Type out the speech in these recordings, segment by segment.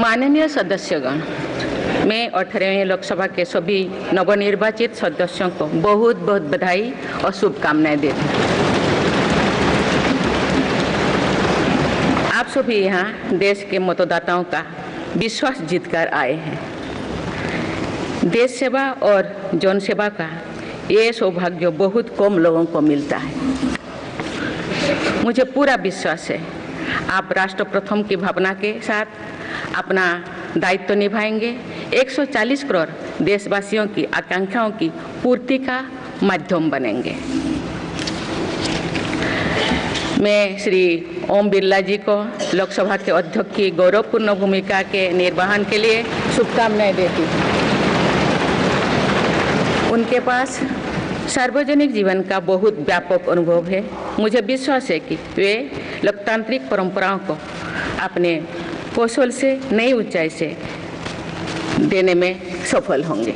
माननीय सदस्यगण, मैं 18वें लोकसभा के सभी नवनिर्वाचित सदस्यों को बहुत बहुत बधाई और शुभकामनाएं देती हूँ। आप सभी यहाँ देश के मतदाताओं का विश्वास जीतकर आए हैं। देश सेवा और जन सेवा का ये सौभाग्य बहुत कम लोगों को मिलता है। मुझे पूरा विश्वास है आप राष्ट्र प्रथम की भावना के साथ अपना दायित्व निभाएंगे, 140 करोड़ देशवासियों की आकांक्षाओं की पूर्ति का माध्यम बनेंगे। मैं श्री ओम बिरला जी को लोकसभा के अध्यक्ष की गौरवपूर्ण भूमिका के निर्वहन के लिए शुभकामनाएं देती हूँ। उनके पास सार्वजनिक जीवन का बहुत व्यापक अनुभव है। मुझे विश्वास है कि वे लोकतांत्रिक परंपराओं को अपने कौशल से नई ऊंचाई से देने में सफल होंगे।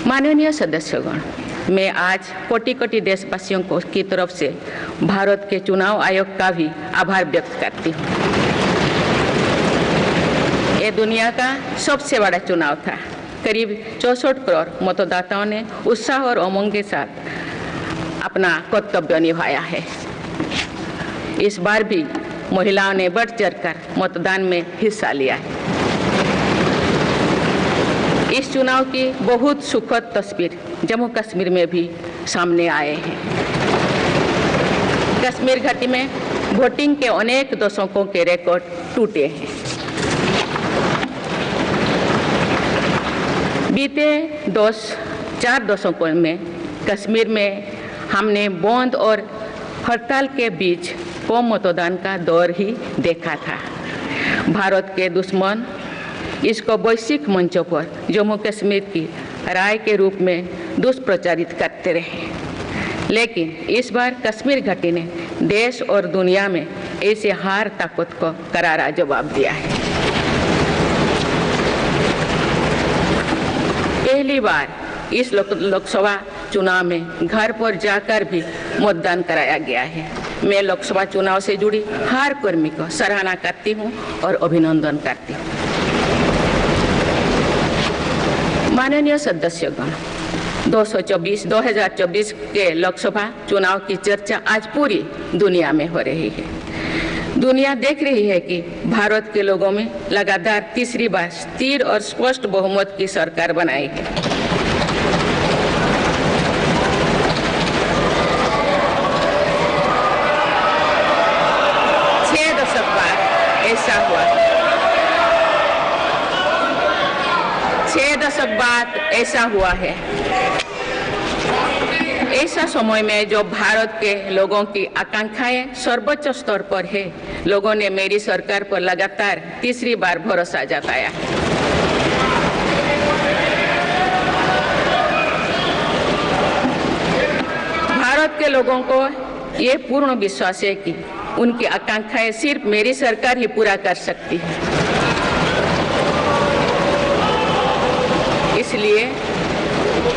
माननीय सदस्यगण, मैं आज कोटि कोटि देशवासियों को की तरफ से भारत के चुनाव आयोग का भी आभार व्यक्त करती हूँ। ये दुनिया का सबसे बड़ा चुनाव था। करीब 64 करोड़ मतदाताओं ने उत्साह और उमंग के साथ अपना कर्तव्य निभाया है। इस बार भी महिलाओं ने बढ़ चढ़कर मतदान में हिस्सा लिया है। इस चुनाव की बहुत सुखद तस्वीर जम्मू कश्मीर में भी सामने आए हैं। कश्मीर घाटी में वोटिंग के अनेक दशकों के रिकॉर्ड टूटे हैं। बीते 4 दशकों में कश्मीर में हमने बंद और हड़ताल के बीच कम मतदान का दौर ही देखा था। भारत के दुश्मन इसको वैश्विक मंचों पर जम्मू कश्मीर की राय के रूप में दुष्प्रचारित करते रहे, लेकिन इस बार कश्मीर घाटी ने देश और दुनिया में ऐसे हार ताकत को करारा जवाब दिया है। पहली बार इस लोकसभा चुनाव में घर पर जाकर भी मतदान कराया गया है। मैं लोकसभा चुनाव से जुड़ी हर कर्मी को सराहना करती हूं और अभिनंदन करती हूं। माननीय सदस्यगण, 2024 के लोकसभा चुनाव की चर्चा आज पूरी दुनिया में हो रही है। दुनिया देख रही है कि भारत के लोगों में लगातार तीसरी बार स्थिर और स्पष्ट बहुमत की सरकार बनाई है। छह दशक बाद ऐसा हुआ है। ऐसा समय में जो भारत के लोगों की आकांक्षाएं सर्वोच्च स्तर पर है, लोगों ने मेरी सरकार पर लगातार तीसरी बार भरोसा जताया है। भारत के लोगों को ये पूर्ण विश्वास है कि उनकी आकांक्षाएं सिर्फ मेरी सरकार ही पूरा कर सकती है।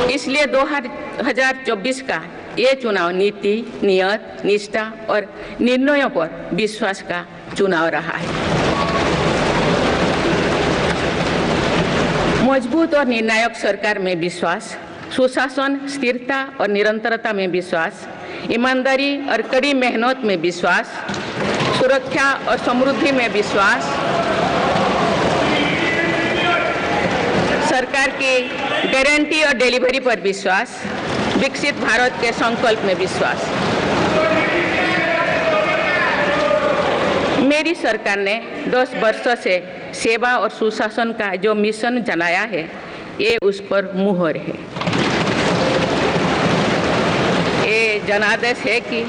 इसलिए 2024 का ये चुनाव नीति, नियत, निष्ठा और निर्णयों पर विश्वास का चुनाव रहा है। मजबूत और निर्णायक सरकार में विश्वास, सुशासन, स्थिरता और निरंतरता में विश्वास, ईमानदारी और कड़ी मेहनत में विश्वास, सुरक्षा और समृद्धि में विश्वास, सरकार की गारंटी और डिलीवरी पर विश्वास, विकसित भारत के संकल्प में विश्वास। मेरी सरकार ने 10 वर्षों से सेवा और सुशासन का जो मिशन जनाया है, ये उस पर मुहर है। ये जनादेश है कि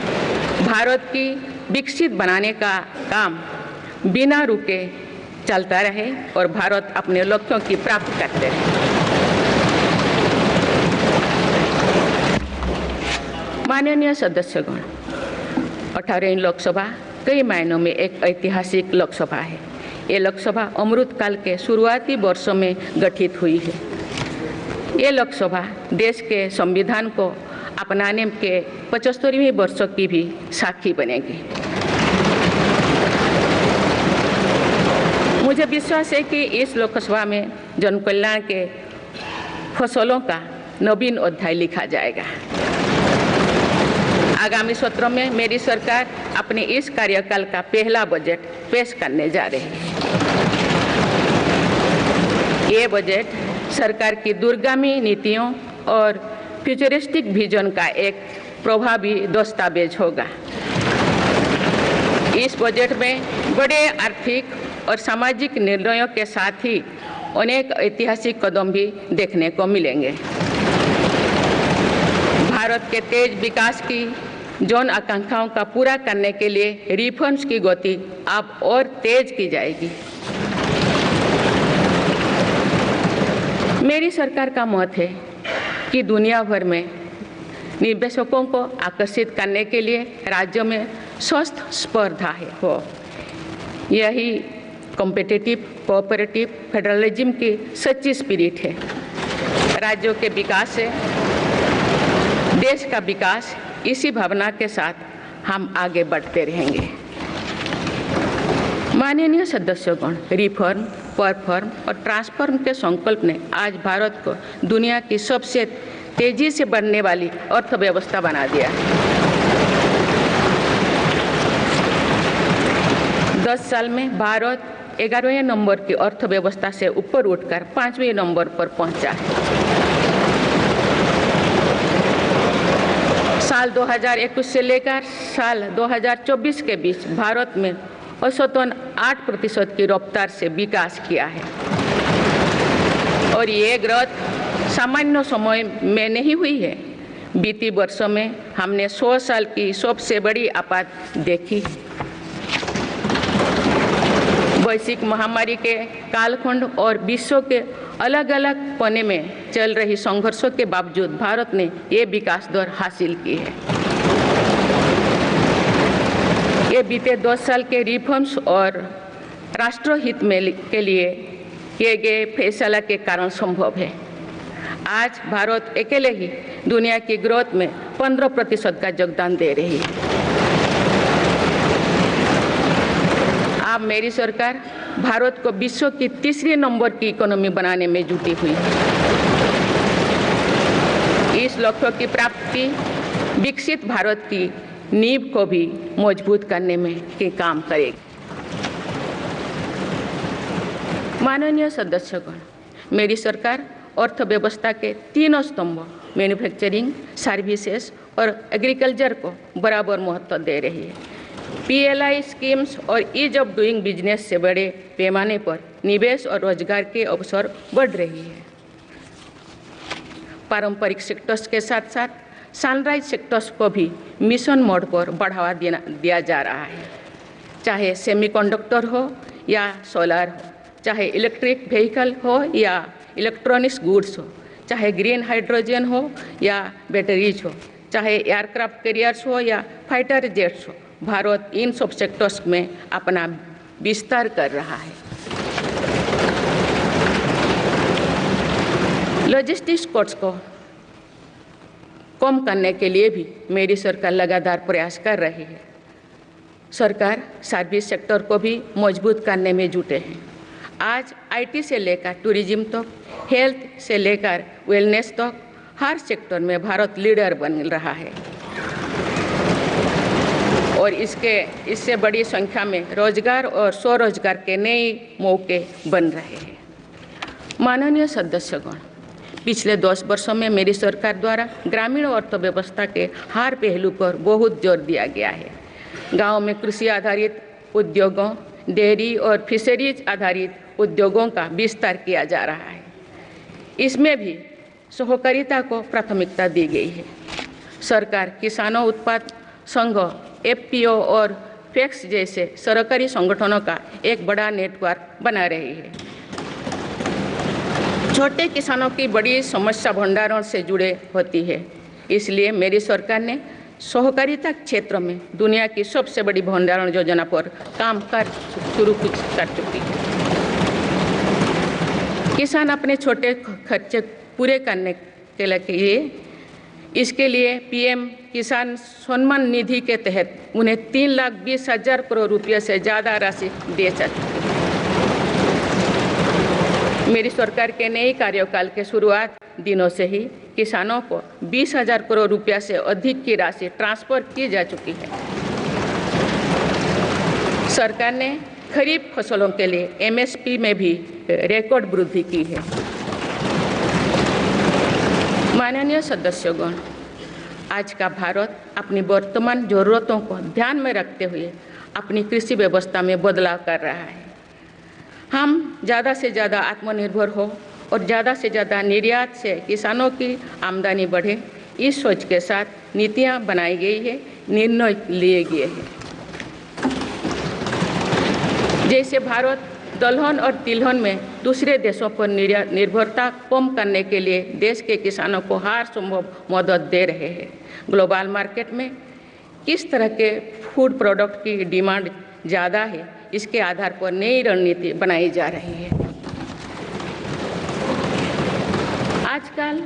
भारत की विकसित बनाने का काम बिना रुके चलता रहे और भारत अपने लक्ष्यों की प्राप्ति करते रहे। माननीय सदस्यगण, 18वीं लोकसभा कई मायनों में एक ऐतिहासिक लोकसभा है। ये लोकसभा अमृतकाल के शुरुआती वर्षों में गठित हुई है। ये लोकसभा देश के संविधान को अपनाने के 75वें वर्ष की भी साक्षी बनेगी। मुझे विश्वास है कि इस लोकसभा में जन कल्याण के फसलों का नवीन अध्याय लिखा जाएगा। आगामी सत्र में मेरी सरकार अपने इस कार्यकाल का पहला बजट पेश करने जा रही है। ये बजट सरकार की दूरगामी नीतियों और फ्यूचरिस्टिक विजन का एक प्रभावी दस्तावेज होगा। इस बजट में बड़े आर्थिक और सामाजिक निर्णयों के साथ ही अनेक ऐतिहासिक कदम भी देखने को मिलेंगे। भारत के तेज विकास की जन आकांक्षाओं का पूरा करने के लिए रिफॉर्म्स की गति अब और तेज की जाएगी। मेरी सरकार का मत है कि दुनिया भर में निवेशकों को आकर्षित करने के लिए राज्यों में स्वस्थ स्पर्धा हो। यही कॉम्पिटिटिव कोऑपरेटिव फेडरलिज्म की सच्ची स्पिरिट है। राज्यों के विकास से देश का विकास, इसी भावना के साथ हम आगे बढ़ते रहेंगे। माननीय सदस्यगण, रिफॉर्म, परफॉर्म और ट्रांसफॉर्म के संकल्प ने आज भारत को दुनिया की सबसे तेजी से बढ़ने वाली अर्थव्यवस्था बना दिया है। 10 साल में भारत 11वें नंबर की अर्थव्यवस्था से ऊपर उठकर 5वें नंबर पर पहुंचा है। साल 2021 से लेकर साल 2024 के बीच भारत में औसतन 8% की रफ्तार से विकास किया है और ये ग्रोथ सामान्य समय में नहीं हुई है। बीती वर्षों में हमने 100 साल की सबसे बड़ी आपात देखी। वैश्विक महामारी के कालखंड और विश्व के अलग अलग कोने में चल रही संघर्षों के बावजूद भारत ने ये विकास दर हासिल की है। ये बीते 10 साल के रिफॉर्म्स और राष्ट्रहित में के लिए किए गए फैसला के कारण संभव है। आज भारत अकेले ही दुनिया की ग्रोथ में 15% का योगदान दे रही है। अब मेरी सरकार भारत को विश्व की 3रे नंबर की इकोनॉमी बनाने में जुटी हुई है। इस लक्ष्य की प्राप्ति विकसित भारत की नींव को भी मजबूत करने में काम करेगी। माननीय सदस्यगण, मेरी सरकार अर्थव्यवस्था के 3 स्तंभ मैन्युफैक्चरिंग, सर्विसेज और एग्रीकल्चर को बराबर महत्व दे रही है। PLI स्कीम्स और ईज ऑफ डूइंग बिजनेस से बड़े पैमाने पर निवेश और रोजगार के अवसर बढ़ रही है। पारंपरिक सेक्टर्स के साथ साथ सनराइज सेक्टर्स को भी मिशन मोड पर बढ़ावा दिया जा रहा है। चाहे सेमीकंडक्टर हो या सोलर हो, चाहे इलेक्ट्रिक व्हीकल हो या इलेक्ट्रॉनिक्स गुड्स हो, चाहे ग्रीन हाइड्रोजन हो या बैटरीज हो, चाहे एयरक्राफ्ट कैरियर्स हो या फाइटर जेट्स हो, भारत इन सब सेक्टर्स में अपना विस्तार कर रहा है। लॉजिस्टिक्स कॉस्ट को कम करने के लिए भी मेरी सरकार लगातार प्रयास कर रही है। सरकार सर्विस सेक्टर को भी मजबूत करने में जुटे हैं। आज IT से लेकर टूरिज्म तक, हेल्थ से लेकर वेलनेस तक हर सेक्टर में भारत लीडर बन रहा है और इससे बड़ी संख्या में रोजगार और स्वरोजगार के नए मौके बन रहे हैं। माननीय सदस्यगण, पिछले 10 वर्षों में मेरी सरकार द्वारा ग्रामीण अर्थव्यवस्था के हर पहलू पर बहुत जोर दिया गया है। गांव में कृषि आधारित उद्योगों, डेयरी और फिशरीज आधारित उद्योगों का विस्तार किया जा रहा है। इसमें भी सहकारिता को प्राथमिकता दी गई है। सरकार किसानों उत्पाद संघ, FPO और FACTS जैसे सरकारी संगठनों का एक बड़ा नेटवर्क बना रही है। छोटे किसानों की बड़ी समस्या भंडारण से जुड़े होती है, इसलिए मेरी सरकार ने सहकारिता क्षेत्र में दुनिया की सबसे बड़ी भंडारण योजना पर काम शुरू कर चुकी है। किसान अपने छोटे खर्चे पूरे करने के लिए इसके लिए PM किसान सम्मान निधि के तहत उन्हें 3,20,000 करोड़ रुपये से ज़्यादा राशि दे सकते हैं। मेरी सरकार के नए कार्यकाल के शुरुआत दिनों से ही किसानों को 20,000 करोड़ रुपया से अधिक की राशि ट्रांसफर की जा चुकी है। सरकार ने खरीफ फसलों के लिए एमएसपी में भी रिकॉर्ड वृद्धि की है। माननीय सदस्यगण, आज का भारत अपनी वर्तमान जरूरतों को ध्यान में रखते हुए अपनी कृषि व्यवस्था में बदलाव कर रहा है। हम ज़्यादा से ज़्यादा आत्मनिर्भर हो और ज़्यादा से ज़्यादा निर्यात से किसानों की आमदनी बढ़े, इस सोच के साथ नीतियाँ बनाई गई है, निर्णय लिए गए हैं। जैसे भारत दलहन और तिलहन में दूसरे देशों पर निर्भरता कम करने के लिए देश के किसानों को हर संभव मदद दे रहे हैं। ग्लोबल मार्केट में किस तरह के फूड प्रोडक्ट की डिमांड ज़्यादा है, इसके आधार पर नई रणनीति बनाई जा रही है। आजकल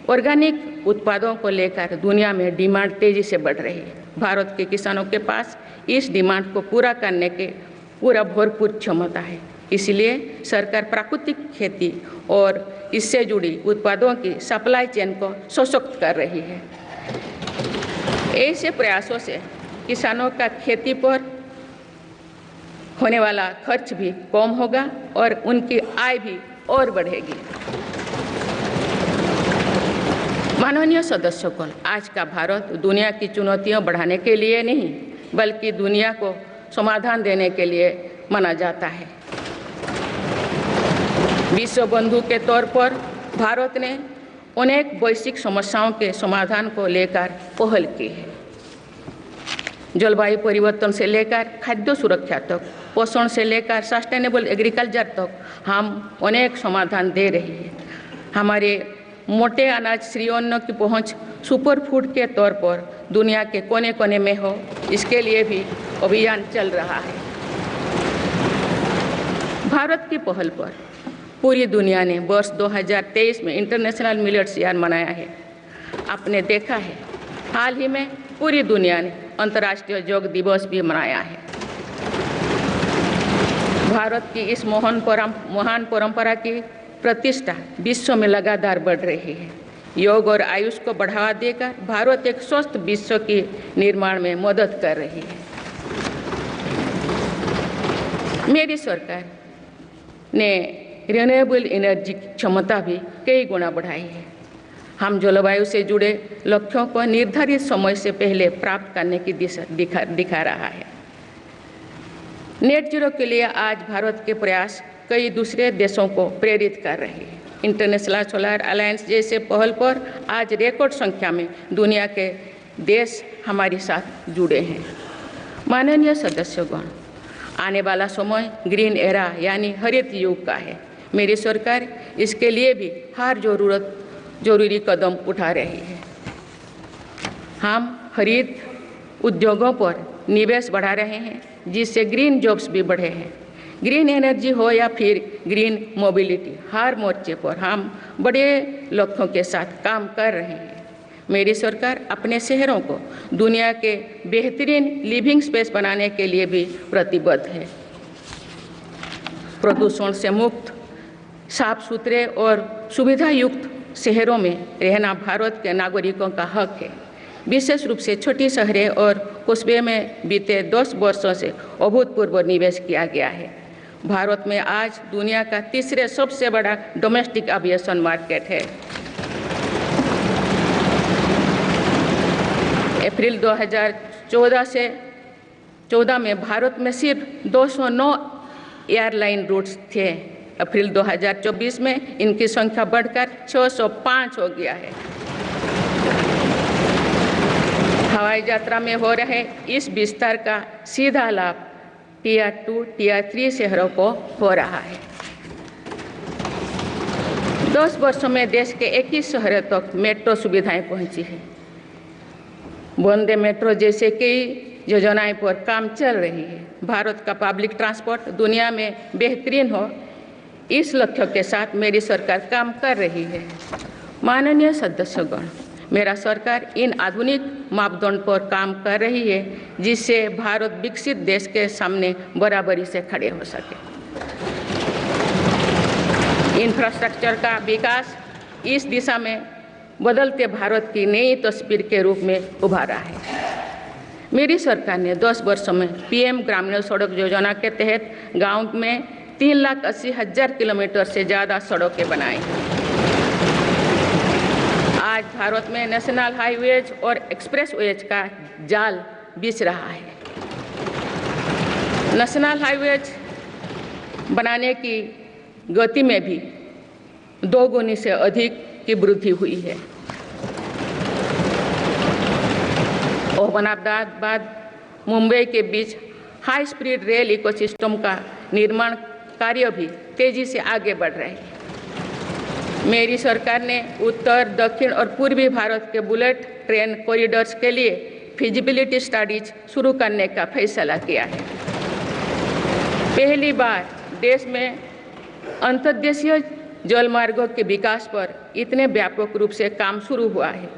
ऑर्गेनिक उत्पादों को लेकर दुनिया में डिमांड तेजी से बढ़ रही है। भारत के किसानों के पास इस डिमांड को पूरा करने के पूरा भरपूर क्षमता है। इसलिए सरकार प्राकृतिक खेती और इससे जुड़ी उत्पादों की सप्लाई चेन को सशक्त कर रही है। ऐसे प्रयासों से किसानों का खेती पर होने वाला खर्च भी कम होगा और उनकी आय भी और बढ़ेगी। माननीय सदस्यगण, आज का भारत दुनिया की चुनौतियां बढ़ाने के लिए नहीं बल्कि दुनिया को समाधान देने के लिए माना जाता है। विश्व बंधु के तौर पर भारत ने अनेक वैश्विक समस्याओं के समाधान को लेकर पहल की है। जलवायु परिवर्तन से लेकर खाद्य सुरक्षा तक, पोषण से लेकर सस्टेनेबल एग्रीकल्चर तक हम अनेक समाधान दे रही है। हमारे मोटे अनाज श्री अन्न की पहुंच सुपर फूड के तौर पर दुनिया के कोने कोने में हो, इसके लिए भी अभियान चल रहा है। भारत की पहल पर पूरी दुनिया ने वर्ष 2023 में इंटरनेशनल मिलेट्स ईयर मनाया है। आपने देखा है, हाल ही में पूरी दुनिया ने अंतर्राष्ट्रीय योग दिवस भी मनाया है। भारत की इस महान परंपरा की प्रतिष्ठा विश्व में लगातार बढ़ रही है। योग और आयुष को बढ़ावा देकर भारत एक स्वस्थ विश्व के निर्माण में मदद कर रही है। मेरी सरकार ने रिन्यूएबल एनर्जी की क्षमता भी कई गुना बढ़ाई है। हम जलवायु से जुड़े लक्ष्यों को निर्धारित समय से पहले प्राप्त करने की दिशा दिखा रहा है। नेट जीरो के लिए आज भारत के प्रयास कई दूसरे देशों को प्रेरित कर रहे हैं। इंटरनेशनल सोलर अलायंस जैसे पहल पर आज रिकॉर्ड संख्या में दुनिया के देश हमारे साथ जुड़े हैं। माननीय सदस्यगण, आने वाला समय ग्रीन एरा यानी हरित युग का है। मेरी सरकार इसके लिए भी हर जरूरी कदम उठा रही है। हम हरित उद्योगों पर निवेश बढ़ा रहे हैं, जिससे ग्रीन जॉब्स भी बढ़े हैं। ग्रीन एनर्जी हो या फिर ग्रीन मोबिलिटी, हर मोर्चे पर हम बड़े लक्ष्यों के साथ काम कर रहे हैं। मेरी सरकार अपने शहरों को दुनिया के बेहतरीन लिविंग स्पेस बनाने के लिए भी प्रतिबद्ध है। प्रदूषण से मुक्त, साफ सुथरे और सुविधा युक्त शहरों में रहना भारत के नागरिकों का हक है। विशेष रूप से छोटी शहरें और कस्बे में बीते 10 वर्षों से अभूतपूर्व निवेश किया गया है। भारत में आज दुनिया का तीसरे सबसे बड़ा डोमेस्टिक एविएशन मार्केट है। अप्रैल 2014 में भारत में सिर्फ 209 एयरलाइन रूट्स थे। अप्रैल 2024 में इनकी संख्या बढ़कर 605 हो गया है। हवाई यात्रा में हो रहे इस विस्तार का सीधा लाभ टियर 2, टियर 3 शहरों को हो रहा है। 10 वर्षों में देश के 21 शहरों तक मेट्रो सुविधाएं पहुंची है। वंदे मेट्रो जैसे कई योजनाएं पर काम चल रही है। भारत का पब्लिक ट्रांसपोर्ट दुनिया में बेहतरीन हो, इस लक्ष्य के साथ मेरी सरकार काम कर रही है। माननीय सदस्यगण, मेरा सरकार इन आधुनिक मापदंड पर काम कर रही है, जिससे भारत विकसित देश के सामने बराबरी से खड़े हो सके। इंफ्रास्ट्रक्चर का विकास इस दिशा में बदलते भारत की नई तस्वीर के रूप में उभारा है। मेरी सरकार ने 10 वर्षों में पीएम ग्रामीण सड़क योजना के तहत गांव में 3,80,000 किलोमीटर से ज़्यादा सड़कें बनाई। आज भारत में नेशनल हाईवेज और एक्सप्रेसवेज का जाल बिछ रहा है। नेशनल हाईवेज बनाने की गति में भी 2 गुनी से अधिक की वृद्धि हुई है। अहमदाबाद मुंबई के बीच हाई स्पीड रेल इकोसिस्टम का निर्माण कार्य भी तेजी से आगे बढ़ रहे हैं। मेरी सरकार ने उत्तर, दक्षिण और पूर्वी भारत के बुलेट ट्रेन कॉरिडोर्स के लिए फिजिबिलिटी स्टडीज शुरू करने का फैसला किया है। पहली बार देश में अंतर्देशीय जलमार्गों के विकास पर इतने व्यापक रूप से काम शुरू हुआ है।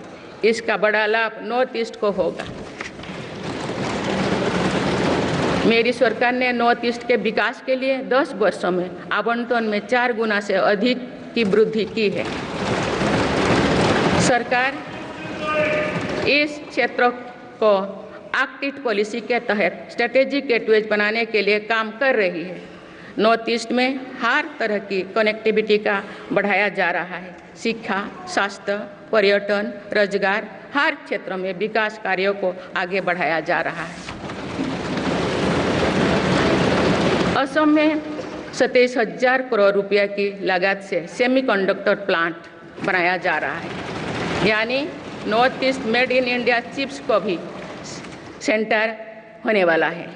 इसका बड़ा लाभ नॉर्थ ईस्ट को होगा। मेरी सरकार ने नॉर्थ ईस्ट के विकास के लिए 10 वर्षों में आवंटन में 4 गुना से अधिक की वृद्धि की है। सरकार इस क्षेत्र को एक्ट पॉलिसी के तहत स्ट्रेटेजिक गेटवेज बनाने के लिए काम कर रही है। नॉर्थ ईस्ट में हर तरह की कनेक्टिविटी का बढ़ाया जा रहा है। शिक्षा, स्वास्थ्य, पर्यटन, रोजगार, हर क्षेत्र में विकास कार्यों को आगे बढ़ाया जा रहा है। असम में 27,000 करोड़ रुपये की लागत से सेमीकंडक्टर प्लांट बनाया जा रहा है। यानी north east made in India chips को भी सेंटर होने वाला है।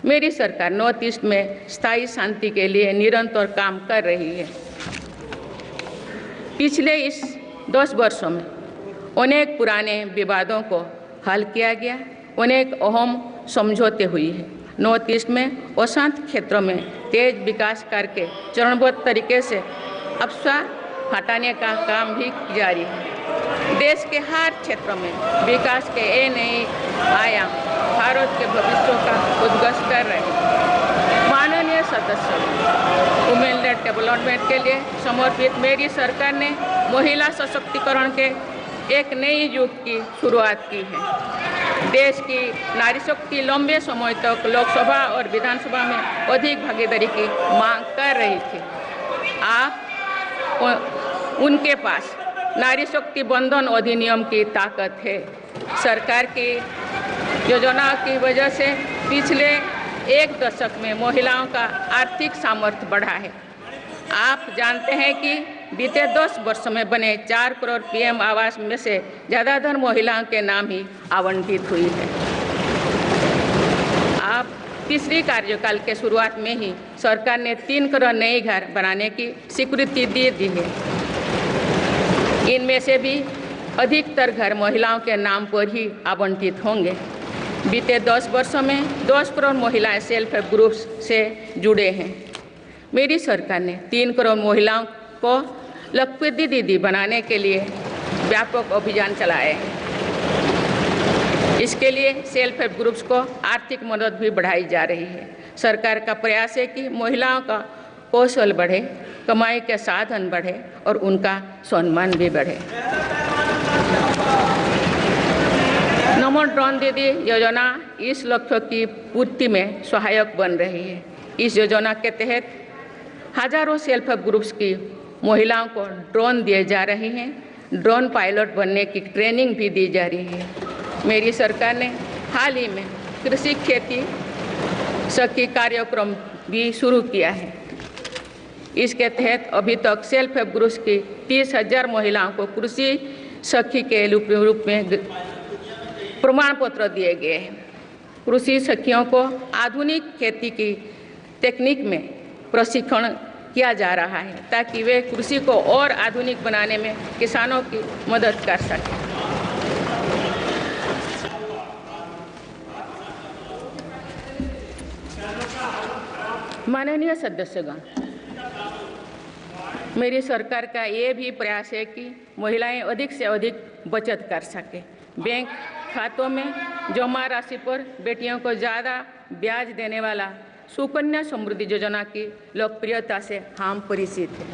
मेरी सरकार नॉर्थ ईस्ट में स्थायी शांति के लिए निरंतर काम कर रही है। पिछले इस 10 वर्षों में अनेक पुराने विवादों को हल किया गया, अनेक अहम समझौते हुई है। नॉर्थ ईस्ट में अशांत क्षेत्रों में तेज विकास करके चरणबद्ध तरीके से अफवाह हटाने का काम भी जारी है। देश के हर क्षेत्र में विकास के ये नए आयाम भारत के भविष्य का उद्घोष कर रहे हैं। माननीय सदस्य, वुमेन लेड डेवलपमेंट के लिए समर्पित मेरी सरकार ने महिला सशक्तिकरण के एक नई युग की शुरुआत की है। देश की नारी शक्ति लंबे समय तक लोकसभा और विधानसभा में अधिक भागीदारी की मांग कर रही थी। आप उनके पास नारी शक्ति बंधन अधिनियम की ताकत है। सरकार की योजनाओं की वजह से पिछले 1 दशक में महिलाओं का आर्थिक सामर्थ्य बढ़ा है। आप जानते हैं कि बीते 10 वर्षों में बने 4 करोड़ पीएम आवास में से ज़्यादातर महिलाओं के नाम ही आवंटित हुई है। आप तीसरी कार्यकाल के शुरुआत में ही सरकार ने 3 करोड़ नए घर बनाने की स्वीकृति दे दी है। इनमें से भी अधिकतर घर महिलाओं के नाम पर ही आवंटित होंगे। बीते 10 वर्षों में 10 करोड़ महिलाएं सेल्फ हेल्प ग्रुप्स से जुड़े हैं। मेरी सरकार ने 3 करोड़ महिलाओं को लखपति दीदी बनाने के लिए व्यापक अभियान चलाए हैं। इसके लिए सेल्फ हेल्प ग्रुप्स को आर्थिक मदद भी बढ़ाई जा रही है। सरकार का प्रयास है कि महिलाओं का कौशल बढ़े, कमाई के साधन बढ़े और उनका सम्मान भी बढ़े। नमो ड्रोन दीदी योजना इस लक्ष्य की पूर्ति में सहायक बन रही है। इस योजना के तहत हजारों सेल्फ हेल्प ग्रुप्स की महिलाओं को ड्रोन दिए जा रहे हैं। ड्रोन पायलट बनने की ट्रेनिंग भी दी जा रही है। मेरी सरकार ने हाल ही में कृषि खेती सखी कार्यक्रम भी शुरू किया है। इसके तहत अभी तक सेल्फ हेल्प ग्रुप्स की 30,000 महिलाओं को कृषि सखी के रूप में प्रमाण पत्र दिए गए हैं। कृषि सखियों को आधुनिक खेती की तकनीक में प्रशिक्षण किया जा रहा है ताकि वे कृषि को और आधुनिक बनाने में किसानों की मदद कर सकें। माननीय सदस्यगण, मेरी सरकार का ये भी प्रयास है कि महिलाएं अधिक से अधिक बचत कर सकें। बैंक खातों में जमा राशि पर बेटियों को ज़्यादा ब्याज देने वाला सुकन्या समृद्धि योजना की लोकप्रियता से हम परिचित हैं।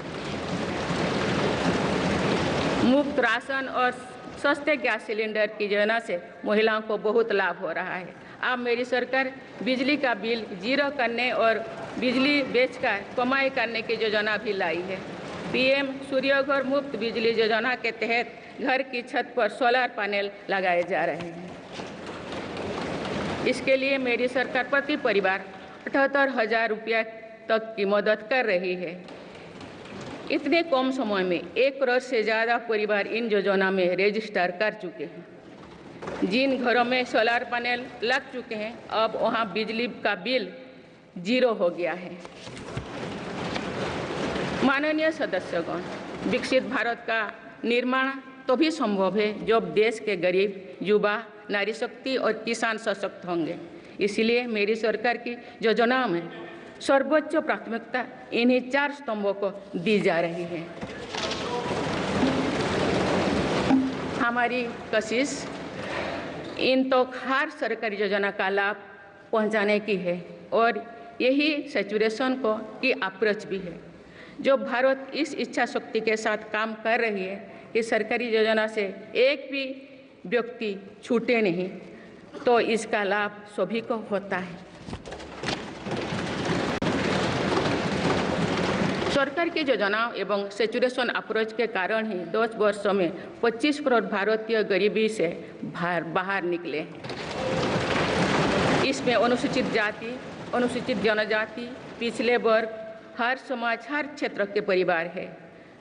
मुफ्त राशन और सस्ते गैस सिलेंडर की योजना से महिलाओं को बहुत लाभ हो रहा है। अब मेरी सरकार बिजली का बिल जीरो करने और बिजली बेचकर कमाई करने की योजना भी लाई है। पीएम सूर्यघर मुफ्त बिजली योजना के तहत घर की छत पर सोलर पैनल लगाए जा रहे हैं। इसके लिए मेरी सरकार प्रति परिवार 78,000 रुपया तक की मदद कर रही है। इतने कम समय में 1 करोड़ से ज़्यादा परिवार इन योजना में रजिस्टर कर चुके हैं। जिन घरों में सोलर पैनल लग चुके हैं, अब वहां बिजली का बिल जीरो हो गया है। माननीय सदस्यगण, विकसित भारत का निर्माण तभी संभव है जब देश के गरीब, युवा, नारी शक्ति और किसान सशक्त होंगे। इसलिए मेरी सरकार की योजना में सर्वोच्च प्राथमिकता इन्हीं 4 स्तंभों को दी जा रही है। हमारी कोशिश इन तो हर सरकारी योजना का लाभ पहुंचाने की है और यही सैचुरेशन को की अप्रोच भी है। जो भारत इस इच्छा शक्ति के साथ काम कर रही है कि सरकारी योजना से एक भी व्यक्ति छूटे नहीं, तो इसका लाभ सभी को होता है। सरकार की योजनाओं एवं सैचुरेशन अप्रोच के कारण ही 10 वर्षों में 25 करोड़ भारतीय गरीबी से बाहर निकले। इसमें अनुसूचित जाति, अनुसूचित जनजाति, पिछले वर्ग, हर समाज, हर क्षेत्र के परिवार है।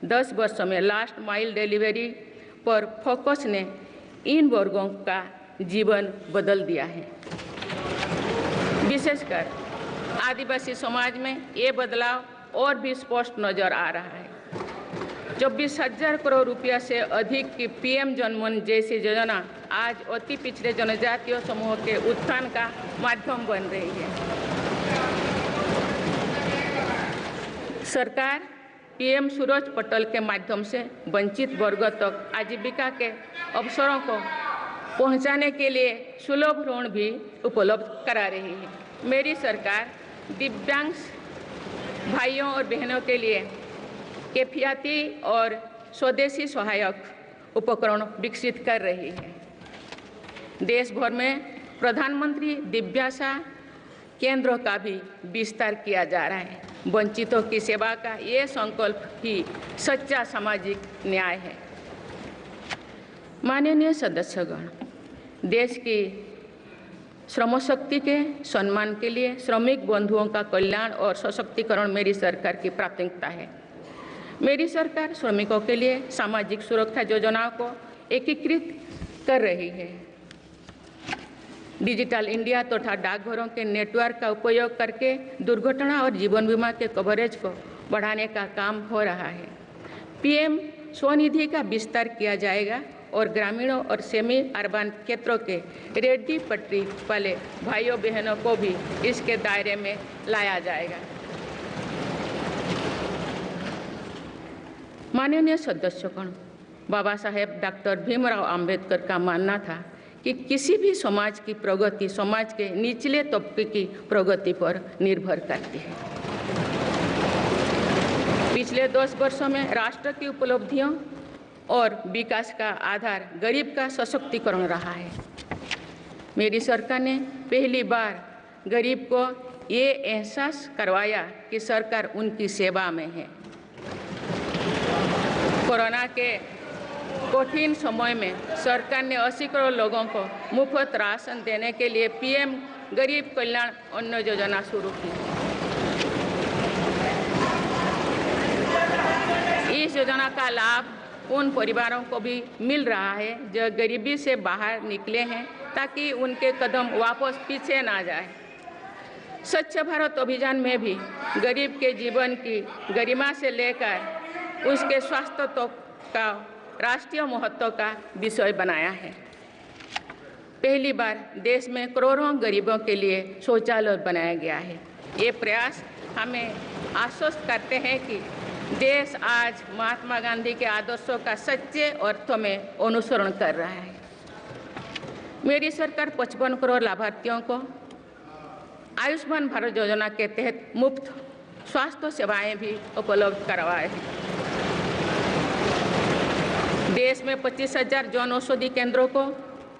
10 वर्षों में लास्ट माइल डिलीवरी पर फोकस ने इन वर्गों का जीवन बदल दिया है। विशेषकर आदिवासी समाज में ये बदलाव और भी स्पष्ट नजर आ रहा है। 24,000 करोड़ रुपया से अधिक की पीएम जनमन जैसी योजना आज अति पिछड़े जनजातीय समूह के उत्थान का माध्यम बन रही है। सरकार पीएम सूरज पटल के माध्यम से वंचित वर्गों तक आजीविका के अवसरों को पहुंचाने के लिए सुलभ ऋण भी उपलब्ध करा रही है। मेरी सरकार दिव्यांग भाइयों और बहनों के लिए किफायती और स्वदेशी सहायक उपकरण विकसित कर रही है। देश भर में प्रधानमंत्री दिव्याशा केंद्रों का भी विस्तार किया जा रहा है। वंचितों की सेवा का ये संकल्प ही सच्चा सामाजिक न्याय है। माननीय सदस्यगण, देश की श्रम शक्ति के सम्मान के लिए श्रमिक बंधुओं का कल्याण और सशक्तिकरण मेरी सरकार की प्राथमिकता है। मेरी सरकार श्रमिकों के लिए सामाजिक सुरक्षा योजनाओं को एकीकृत कर रही है। डिजिटल इंडिया तथा डाकघरों के नेटवर्क का उपयोग करके दुर्घटना और जीवन बीमा के कवरेज को बढ़ाने का काम हो रहा है। पीएम स्वनिधि का विस्तार किया जाएगा और ग्रामीणों और सेमी अर्बन क्षेत्रों के रेहड़ी पटरी वाले भाइयों बहनों को भी इसके दायरे में लाया जाएगा। माननीय सदस्यगण, बाबा साहेब डॉक्टर भीमराव अंबेडकर का मानना था कि किसी भी समाज की प्रगति समाज के निचले तबके की प्रगति पर निर्भर करती है। पिछले 10 वर्षों में राष्ट्र की उपलब्धियों और विकास का आधार गरीब का सशक्तिकरण रहा है। मेरी सरकार ने पहली बार गरीब को ये एहसास करवाया कि सरकार उनकी सेवा में है। कोरोना के कठिन समय में सरकार ने 80 करोड़ लोगों को मुफ्त राशन देने के लिए पीएम गरीब कल्याण अन्न योजना शुरू की। इस योजना का लाभ उन परिवारों को भी मिल रहा है जो गरीबी से बाहर निकले हैं, ताकि उनके कदम वापस पीछे ना जाए। स्वच्छ भारत अभियान में भी गरीब के जीवन की गरिमा से लेकर उसके स्वास्थ्य तक का राष्ट्रीय महत्व का विषय बनाया है। पहली बार देश में करोड़ों गरीबों के लिए शौचालय बनाया गया है। ये प्रयास हमें आश्वस्त करते हैं कि देश आज महात्मा गांधी के आदर्शों का सच्चे अर्थों में अनुसरण कर रहा है। मेरी सरकार 55 करोड़ लाभार्थियों को आयुष्मान भारत योजना के तहत मुफ्त स्वास्थ्य सेवाएं भी उपलब्ध करवाए हैं। देश में 25,000 जन औषधि केंद्रों को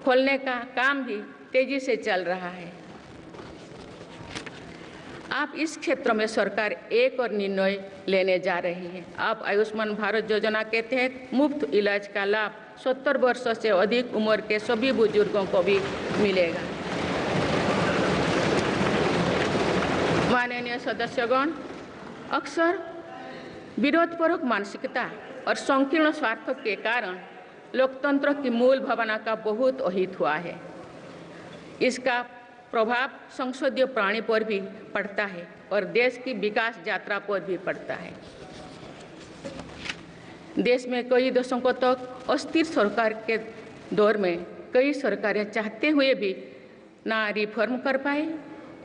खोलने का काम भी तेजी से चल रहा है। आप इस क्षेत्र में सरकार एक और निर्णय लेने जा रही है। आप आयुष्मान भारत योजना के तहत मुफ्त इलाज का लाभ 70 वर्ष से अधिक उम्र के सभी बुजुर्गों को भी मिलेगा। माननीय सदस्यगण, अक्सर विरोधपूर्वक मानसिकता और संकीर्ण स्वार्थों के कारण लोकतंत्र की मूल भावना का बहुत अहित हुआ है। इसका प्रभाव संसदीय प्रणाली पर भी पड़ता है और देश की विकास यात्रा पर भी पड़ता है। देश में कई दशकों तक अस्थिर सरकार के दौर में कई सरकारें चाहते हुए भी ना रिफॉर्म कर पाए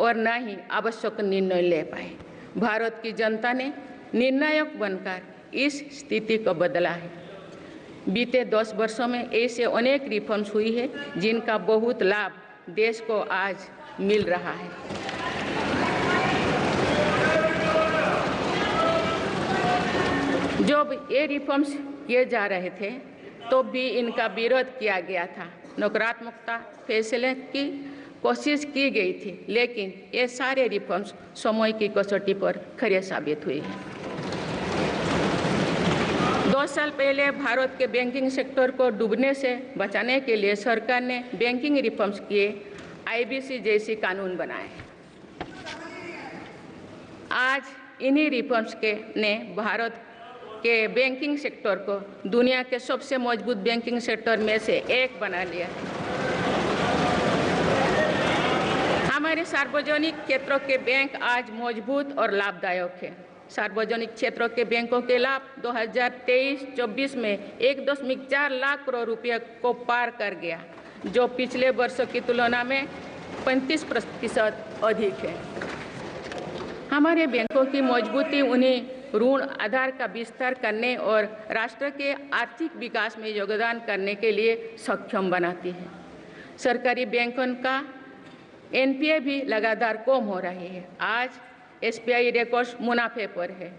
और ना ही आवश्यक निर्णय ले पाए। भारत की जनता ने निर्णायक बनकर इस स्थिति को बदला है। बीते 10 वर्षों में ऐसे अनेक रिफॉर्म्स हुई है जिनका बहुत लाभ देश को आज मिल रहा है। जब ये रिफॉर्म्स किए जा रहे थे तो भी इनका विरोध किया गया था। नकारात्मकता फैसले की कोशिश की गई थी, लेकिन ये सारे रिफॉर्म्स समय की कसौटी पर खरे साबित हुए हैं। 2 साल पहले भारत के बैंकिंग सेक्टर को डूबने से बचाने के लिए सरकार ने बैंकिंग रिफॉर्म्स किए, IBC जैसी कानून बनाए। आज इन्हीं रिफॉर्म्स ने भारत के बैंकिंग सेक्टर को दुनिया के सबसे मजबूत बैंकिंग सेक्टर में से एक बना लिया है। हमारे सार्वजनिक क्षेत्रों के बैंक आज मजबूत और लाभदायक है। सार्वजनिक क्षेत्रों के बैंकों के लाभ 2023-24 में 1.4 लाख करोड़ रुपये को पार कर गया, जो पिछले वर्षों की तुलना में 35% अधिक है। हमारे बैंकों की मजबूती उन्हें ऋण आधार का विस्तार करने और राष्ट्र के आर्थिक विकास में योगदान करने के लिए सक्षम बनाती है। सरकारी बैंकों का NPA भी लगातार कम हो रही है। आज SBI रिकॉर्ड मुनाफे पर है।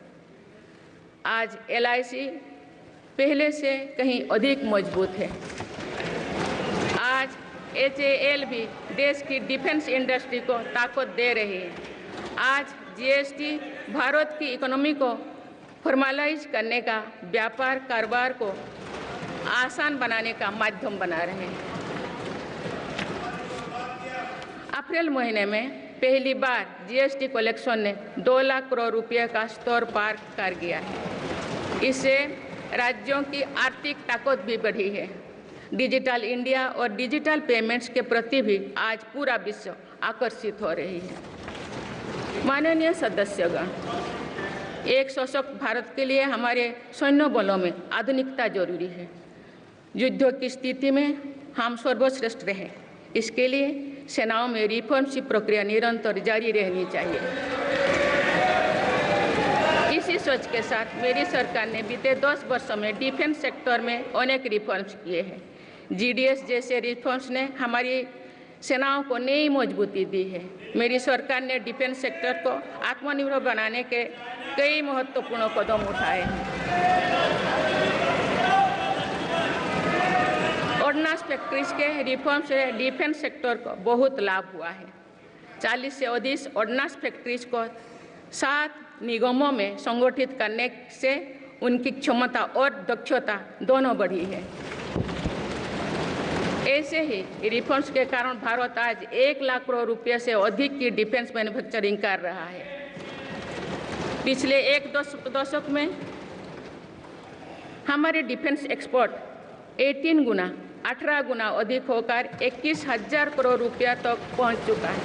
आज LIC पहले से कहीं अधिक मजबूत है। आज HAL भी देश की डिफेंस इंडस्ट्री को ताकत दे रही है। आज GST भारत की इकोनॉमी को फॉर्मलाइज करने का, व्यापार कारोबार को आसान बनाने का माध्यम बना रहे हैं। अप्रैल महीने में पहली बार GST कलेक्शन ने 2 लाख करोड़ रुपये का स्तर पार कर गया है। इससे राज्यों की आर्थिक ताकत भी बढ़ी है। डिजिटल इंडिया और डिजिटल पेमेंट्स के प्रति भी आज पूरा विश्व आकर्षित हो रही है। माननीय सदस्यगण, एक सशक्त भारत के लिए हमारे सैन्य बलों में आधुनिकता जरूरी है। युद्ध की स्थिति में हम सर्वश्रेष्ठ रहें, इसके लिए सेनाओं में रिफॉर्म्स की प्रक्रिया निरंतर जारी रहनी चाहिए। इसी सोच के साथ मेरी सरकार ने बीते 10 वर्षों में डिफेंस सेक्टर में अनेक रिफॉर्म्स किए हैं। GDS जैसे रिफॉर्म्स ने हमारी सेनाओं को नई मजबूती दी है। मेरी सरकार ने डिफेंस सेक्टर को आत्मनिर्भर बनाने के कई महत्वपूर्ण कदम उठाए हैं। ऑर्डिनेंस फैक्ट्रीज के रिफॉर्म से डिफेंस सेक्टर को बहुत लाभ हुआ है। 40 से अधिक ऑर्डिनेंस फैक्ट्रीज को 7 निगमों में संगठित करने से उनकी क्षमता और दक्षता दोनों बढ़ी है। ऐसे ही रिफॉर्म्स के कारण भारत आज 1 लाख करोड़ रुपये से अधिक की डिफेंस मैन्युफैक्चरिंग कर रहा है। पिछले एक दशक में हमारे डिफेंस एक्सपोर्ट 18 गुना अधिक होकर 21,000 करोड़ रुपया तक पहुंच चुका है।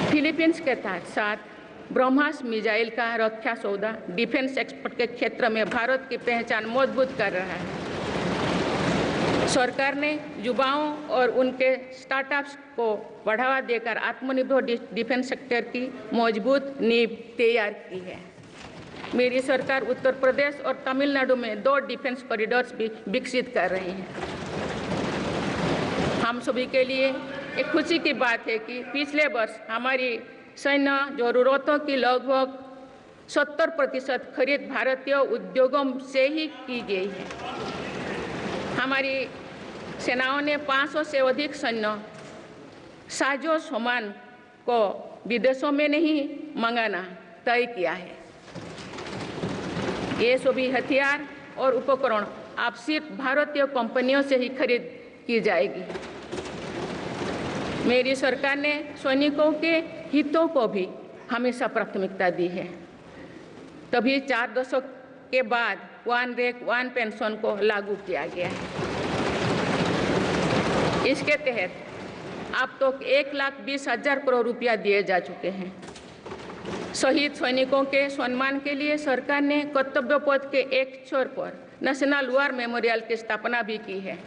फिलीपींस के साथ ब्रह्मास मिसाइल का रक्षा सौदा डिफेंस एक्सपोर्ट के क्षेत्र में भारत की पहचान मजबूत कर रहा है। सरकार ने युवाओं और उनके स्टार्टअप्स को बढ़ावा देकर आत्मनिर्भर डिफेंस सेक्टर की मजबूत नींव तैयार की है। मेरी सरकार उत्तर प्रदेश और तमिलनाडु में 2 डिफेंस कॉरिडोर्स भी विकसित कर रही है। हम सभी के लिए एक खुशी की बात है कि पिछले वर्ष हमारी सैन्य जरूरतों की लगभग 70% खरीद भारतीय उद्योगों से ही की गई है। हमारी सेनाओं ने 500 से अधिक सैन्य साजो सामान को विदेशों में नहीं मंगाना तय किया है। ये सभी हथियार और उपकरण अब सिर्फ भारतीय कंपनियों से ही खरीद की जाएगी। मेरी सरकार ने सैनिकों के हितों को भी हमेशा प्राथमिकता दी है। तभी 4 दशक के बाद वन रैंक वन पेंशन को लागू किया गया है। इसके तहत अब तक 1,20,000 करोड़ रुपया दिए जा चुके हैं। शहीद सैनिकों के सम्मान के लिए सरकार ने कर्तव्य पथ के एक छोर पर नेशनल वॉर मेमोरियल की स्थापना भी की है।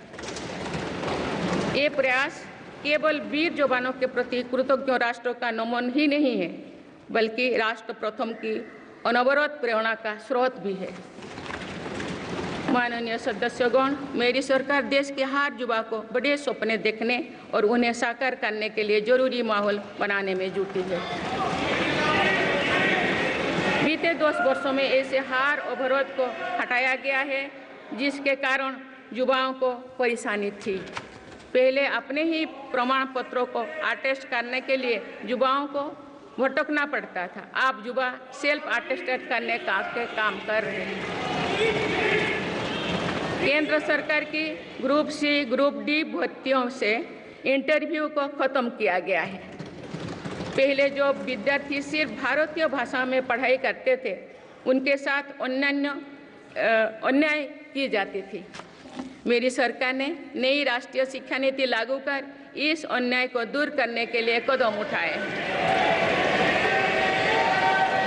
ये प्रयास केवल वीर जवानों के प्रति कृतज्ञ राष्ट्र का नमन ही नहीं है, बल्कि राष्ट्र प्रथम की अनवरत प्रेरणा का स्रोत भी है। माननीय सदस्यगण, मेरी सरकार देश के हर युवा को बड़े सपने देखने और उन्हें साकार करने के लिए जरूरी माहौल बनाने में जुटी है। बीते 10 वर्षों में ऐसे हर अवरोध को हटाया गया है जिसके कारण युवाओं को परेशानी थी। पहले अपने ही प्रमाण पत्रों को अटेस्ट करने के लिए युवाओं को भटकना पड़ता था। अब युवा सेल्फ अटेस्टेड करने का काम कर रहे हैं। केंद्र सरकार की ग्रुप सी ग्रुप डी भर्तियों से इंटरव्यू को खत्म किया गया है। पहले जो विद्यार्थी सिर्फ भारतीय भाषा में पढ़ाई करते थे उनके साथ अन्याय की जाती थी। मेरी सरकार ने नई राष्ट्रीय शिक्षा नीति लागू कर इस अन्याय को दूर करने के लिए कदम उठाए।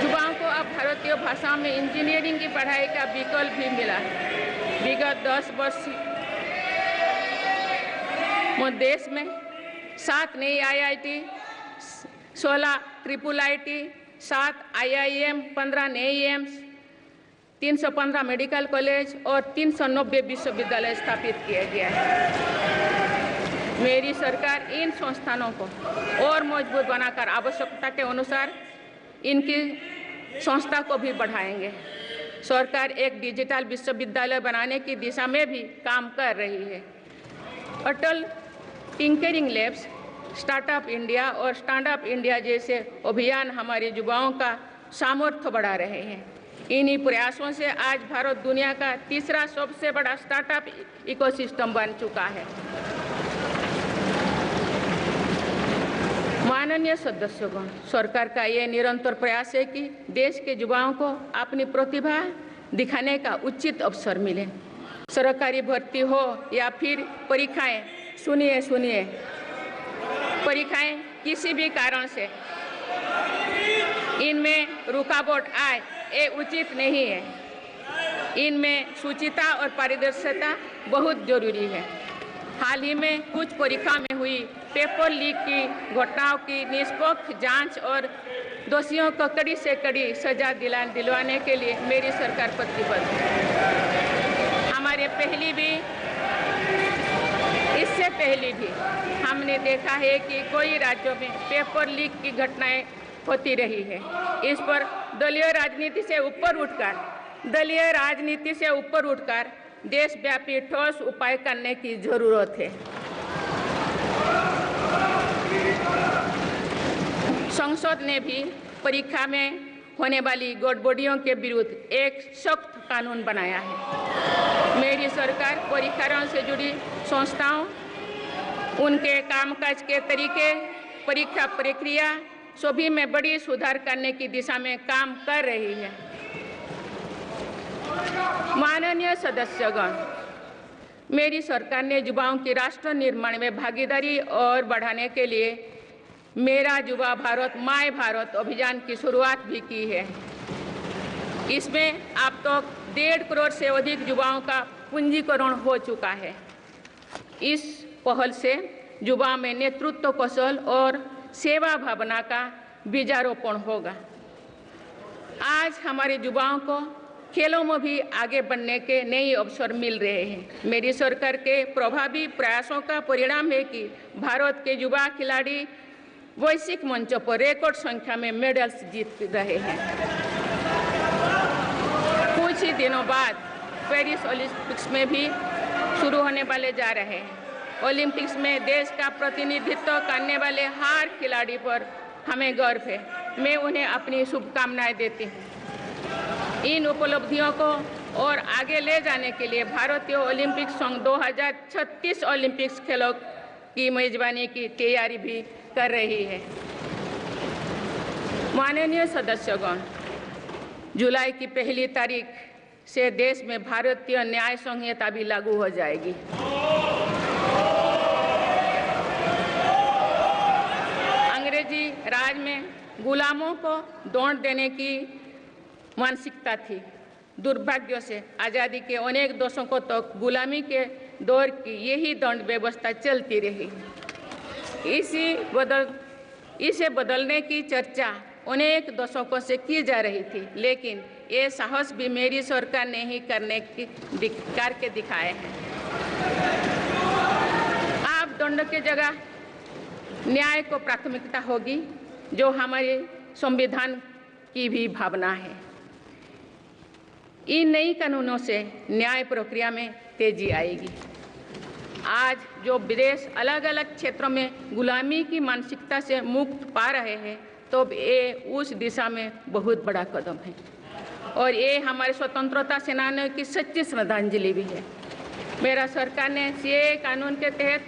युवाओं को अब भारतीय भाषा में इंजीनियरिंग की पढ़ाई का विकल्प भी मिला है। विगत 10 वर्ष में देश में 7 नई IIT, 16 IIIT, 7 IIM, 15 नए एम्स, 315 मेडिकल कॉलेज और 390 विश्वविद्यालय स्थापित किया गया है। मेरी सरकार इन संस्थानों को और मजबूत बनाकर आवश्यकता के अनुसार इनकी संस्था को भी बढ़ाएंगे। सरकार एक डिजिटल विश्वविद्यालय बनाने की दिशा में भी काम कर रही है। अटल टिंकरिंग लैब्स, स्टार्टअप इंडिया और स्टैंडअप इंडिया जैसे अभियान हमारे युवाओं का सामर्थ्य बढ़ा रहे हैं। इन्हीं प्रयासों से आज भारत दुनिया का तीसरा सबसे बड़ा स्टार्टअप इकोसिस्टम बन चुका है। माननीय सदस्यगण, सरकार का ये निरंतर प्रयास है कि देश के युवाओं को अपनी प्रतिभा दिखाने का उचित अवसर मिले। सरकारी भर्ती हो या फिर परीक्षाएं, सुनिए, परीक्षाएं किसी भी कारण से इनमें रुकावट आए, ये उचित नहीं है। इनमें शुचिता और पारदर्शिता बहुत जरूरी है। हाल ही में कुछ परीक्षा में हुई पेपर लीक की घटनाओं की निष्पक्ष जांच और दोषियों को कड़ी से कड़ी सजा दिलवाने के लिए मेरी सरकार प्रतिबद्ध है। इससे पहले भी हमने देखा है कि कई राज्यों में पेपर लीक की घटनाएं होती रही है। इस पर दलीय राजनीति से ऊपर उठकर देशव्यापी ठोस उपाय करने की जरूरत है। संसद ने भी परीक्षा में होने वाली गड़बड़ियों के विरुद्ध एक सख्त कानून बनाया है। मेरी सरकार परीक्षाओं से जुड़ी संस्थाओं, उनके कामकाज के तरीके, परीक्षा प्रक्रिया सभी में बड़ी सुधार करने की दिशा में काम कर रही है। माननीय सदस्यगण, मेरी सरकार ने युवाओं की राष्ट्र निर्माण में भागीदारी और बढ़ाने के लिए मेरा युवा भारत माय भारत अभियान की शुरुआत भी की है। इसमें अब तक 1.5 करोड़ से अधिक युवाओं का पंजीकरण हो चुका है। इस पहल से युवाओं में नेतृत्व कौशल और सेवा भावना का बीजारोपण होगा। आज हमारे युवाओं को खेलों में भी आगे बढ़ने के नए अवसर मिल रहे हैं। मेरी सरकार के प्रभावी प्रयासों का परिणाम है कि भारत के युवा खिलाड़ी वैश्विक मंचों पर रिकॉर्ड संख्या में मेडल्स जीत रहे हैं। कुछ ही दिनों बाद पेरिस ओलंपिक्स में भी शुरू होने वाले जा रहे हैं। ओलंपिक्स में देश का प्रतिनिधित्व करने वाले हर खिलाड़ी पर हमें गर्व है। मैं उन्हें अपनी शुभकामनाएं देती हूँ। इन उपलब्धियों को और आगे ले जाने के लिए भारतीय ओलंपिक संघ 2036 ओलंपिक्स खेलों की मेजबानी की तैयारी भी कर रही है। माननीय सदस्यगण, जुलाई की 1 तारीख से देश में भारतीय न्याय संहिता भी लागू हो जाएगी। अंग्रेजी राज में गुलामों को दौड़ देने की मानसिकता थी। दुर्भाग्य से आज़ादी के अनेक दशकों तक गुलामी के दौर की यही दंड व्यवस्था चलती रही। इसे बदलने की चर्चा अनेक दशकों से की जा रही थी, लेकिन ये साहस भी मेरी सरकार ने ही करके दिखाए हैं। अब दंड के जगह न्याय को प्राथमिकता होगी, जो हमारे संविधान की भी भावना है। इन नई कानूनों से न्याय प्रक्रिया में तेजी आएगी। आज जो विदेश अलग अलग क्षेत्रों में गुलामी की मानसिकता से मुक्त पा रहे हैं, तो ये उस दिशा में बहुत बड़ा कदम है और ये हमारे स्वतंत्रता सेनानियों की सच्ची श्रद्धांजलि भी है। मेरा सरकार ने सीएए कानून के तहत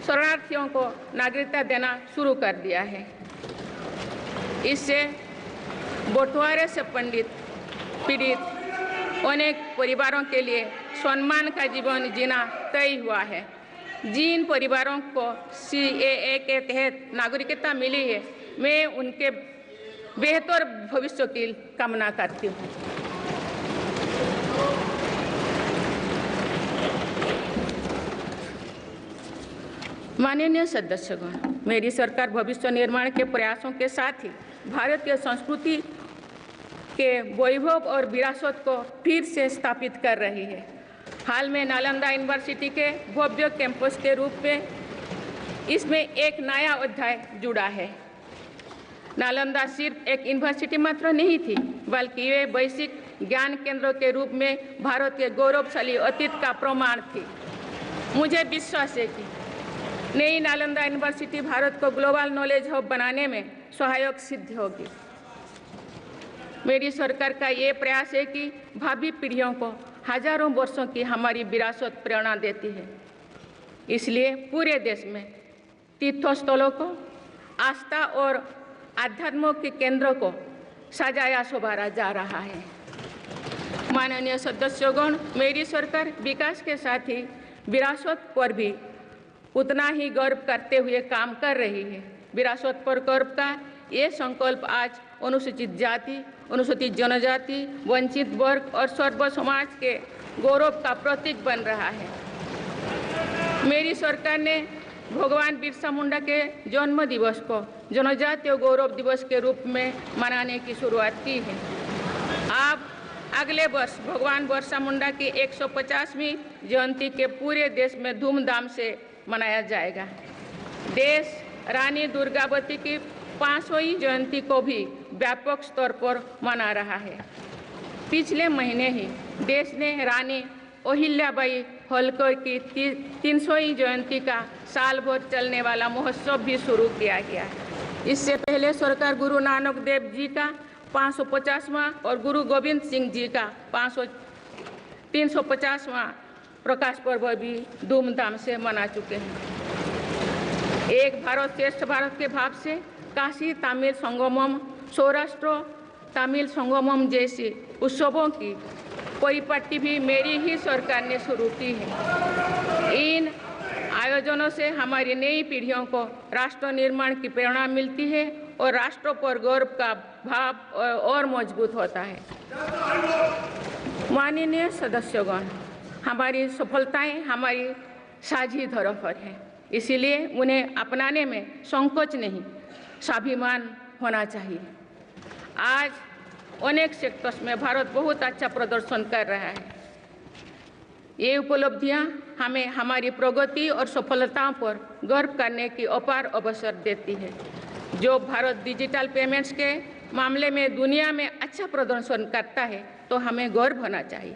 शरणार्थियों को नागरिकता देना शुरू कर दिया है। इससे बंटवारे से पीड़ित अनेक परिवारों के लिए सम्मान का जीवन जीना तय हुआ है। जिन परिवारों को सीएए के तहत नागरिकता मिली है, मैं उनके बेहतर भविष्य की कामना करती हूँ। माननीय सदस्यगण, मेरी सरकार भविष्य निर्माण के प्रयासों के साथ ही भारतीय संस्कृति के वैभव और विरासत को फिर से स्थापित कर रही है। हाल में नालंदा यूनिवर्सिटी के भव्य कैंपस के रूप में इसमें एक नया अध्याय जुड़ा है। नालंदा सिर्फ एक यूनिवर्सिटी मात्र नहीं थी, बल्कि ये वैश्विक ज्ञान केंद्र के रूप में भारत के गौरवशाली अतीत का प्रमाण थी। मुझे विश्वास है कि नई नालंदा यूनिवर्सिटी भारत को ग्लोबल नॉलेज हब बनाने में सहायक सिद्ध होगी। मेरी सरकार का ये प्रयास है कि भावी पीढ़ियों को हजारों वर्षों की हमारी विरासत प्रेरणा देती है। इसलिए पूरे देश में तीर्थस्थलों को आस्था और आध्यात्म के केंद्रों को सजाया संवारा जा रहा है। माननीय सदस्यगण, मेरी सरकार विकास के साथ ही विरासत पर भी उतना ही गर्व करते हुए काम कर रही है। विरासत पर गर्व का ये संकल्प आज अनुसूचित जाति, अनुसूचित जनजाति, वंचित वर्ग और सर्व समाज के गौरव का प्रतीक बन रहा है। मेरी सरकार ने भगवान बिरसा मुंडा के जन्म दिवस को जनजातीय गौरव दिवस के रूप में मनाने की शुरुआत की है। अब अगले वर्ष भगवान बिरसा मुंडा की 150वीं जयंती के पूरे देश में धूमधाम से मनाया जाएगा। देश रानी दुर्गावती की 500वीं जयंती को भी व्यापक स्तर पर मना रहा है। पिछले महीने ही देश ने रानी अहिल्याबाई होलकर की 300वीं जयंती का साल भर चलने वाला महोत्सव भी शुरू किया गया है। इससे पहले सरकार गुरु नानक देव जी का 550वां और गुरु गोविंद सिंह जी का 350वां प्रकाश पर्व भी धूमधाम से मना चुके हैं। एक भारत श्रेष्ठ भारत के भाव से काशी तमिल संगमम, सौराष्ट्र तमिल संगमम जैसे उत्सवों की परिपाटी भी मेरी ही सरकार ने शुरू की है। इन आयोजनों से हमारी नई पीढ़ियों को राष्ट्र निर्माण की प्रेरणा मिलती है और राष्ट्र पर गौरव का भाव और मजबूत होता है। माननीय सदस्यगण, हमारी सफलताएं हमारी साझी धरोहर है, इसीलिए उन्हें अपनाने में संकोच नहीं, स्वाभिमान होना चाहिए। आज अनेक सेक्टर्स में भारत बहुत अच्छा प्रदर्शन कर रहा है। ये उपलब्धियां हमें हमारी प्रगति और सफलताओं पर गर्व करने की अपार अवसर देती है। जो भारत डिजिटल पेमेंट्स के मामले में दुनिया में अच्छा प्रदर्शन करता है तो हमें गर्व होना चाहिए।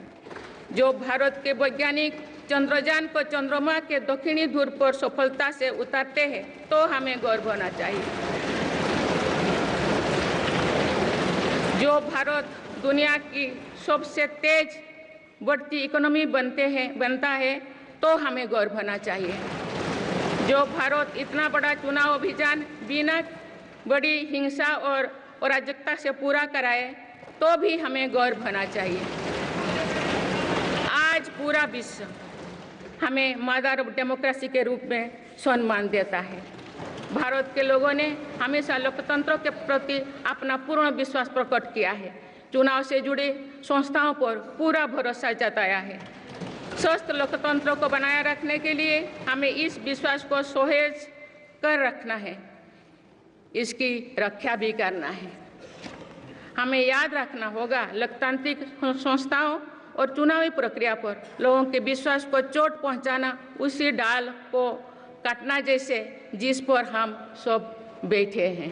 जो भारत के वैज्ञानिक चंद्रयान को चंद्रमा के दक्षिणी ध्रुव पर सफलता से उतारते हैं तो हमें गर्व होना चाहिए। जो भारत दुनिया की सबसे तेज बढ़ती इकोनॉमी बनता है तो हमें गर्व होना चाहिए। जो भारत इतना बड़ा चुनाव अभियान बिना बड़ी हिंसा और अराजकता से पूरा कराए तो भी हमें गर्व होना चाहिए। आज पूरा विश्व हमें मदर ऑफ डेमोक्रेसी के रूप में सम्मान देता है। भारत के लोगों ने हमेशा लोकतंत्र के प्रति अपना पूर्ण विश्वास प्रकट किया है। चुनाव से जुड़ी संस्थाओं पर पूरा भरोसा जताया है। स्वस्थ लोकतंत्र को बनाए रखने के लिए हमें इस विश्वास को सहेज कर रखना है, इसकी रक्षा भी करना है। हमें याद रखना होगा, लोकतांत्रिक संस्थाओं और चुनावी प्रक्रिया पर लोगों के विश्वास को चोट पहुंचाना उसी डाल को काटना जैसे जिस पर हम सब बैठे हैं।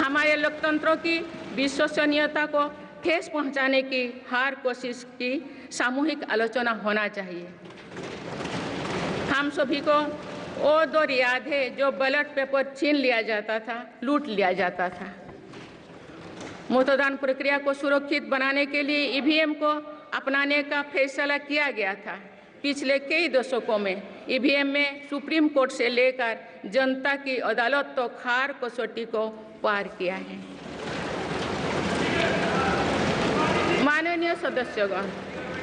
हमारे लोकतंत्रों की विश्वसनीयता को ठेस पहुंचाने की हर कोशिश की सामूहिक आलोचना होना चाहिए। हम सभी को वो दौर याद है जो बैलेट पेपर छीन लिया जाता था, लूट लिया जाता था। मतदान प्रक्रिया को सुरक्षित बनाने के लिए ईवीएम को अपनाने का फैसला किया गया था। पिछले कई दशकों में ईवीएम में सुप्रीम कोर्ट से लेकर जनता की अदालत तो खार कसौटी को पार किया है। माननीय सदस्यगण,